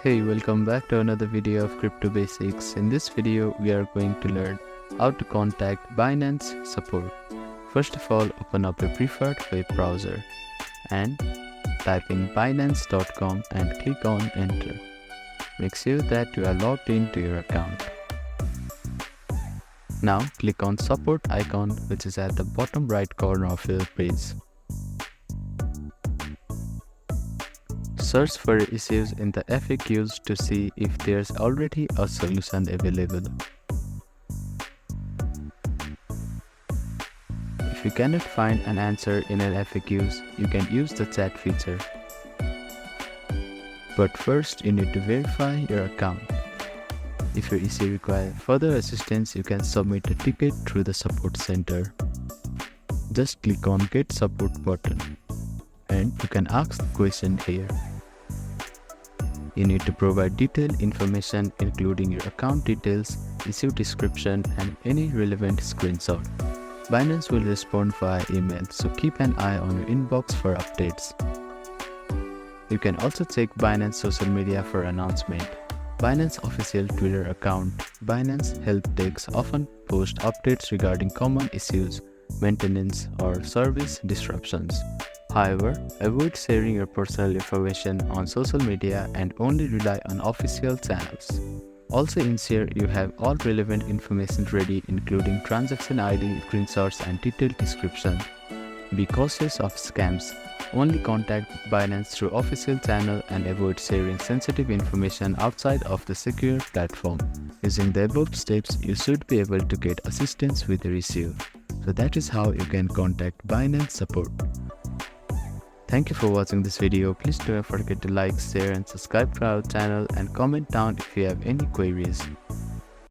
Hey, welcome back to another video of Crypto Basics. In this video, we are going to learn how to contact Binance Support. First of all, open up a preferred web browser and type in binance.com and click on enter. Make sure that you are logged into your account. Now click on support icon, which is at the bottom right corner of your page. Search for issues in the FAQs to see if there's already a solution available. If you cannot find an answer in an FAQs, you can use the chat feature. But first, you need to verify your account. If your issue requires further assistance, you can submit a ticket through the support center. Just click on Get Support button and you can ask the question here. You need to provide detailed information including your account details, issue description and any relevant screenshot. Binance will respond via email, so keep an eye on your inbox for updates. You can also check Binance social media for announcement. Binance official Twitter account, Binance Help Desk often post updates regarding common issues, maintenance or service disruptions. However, avoid sharing your personal information on social media and only rely on official channels. Also ensure you have all relevant information ready, including transaction ID, screenshots and detailed description. Be cautious of scams. Only contact Binance through official channel and avoid sharing sensitive information outside of the secure platform. Using the above steps, you should be able to get assistance with your issue. So that is how you can contact Binance Support. Thank you for watching this video. Please don't forget to like, share and subscribe to our channel and comment down if you have any queries.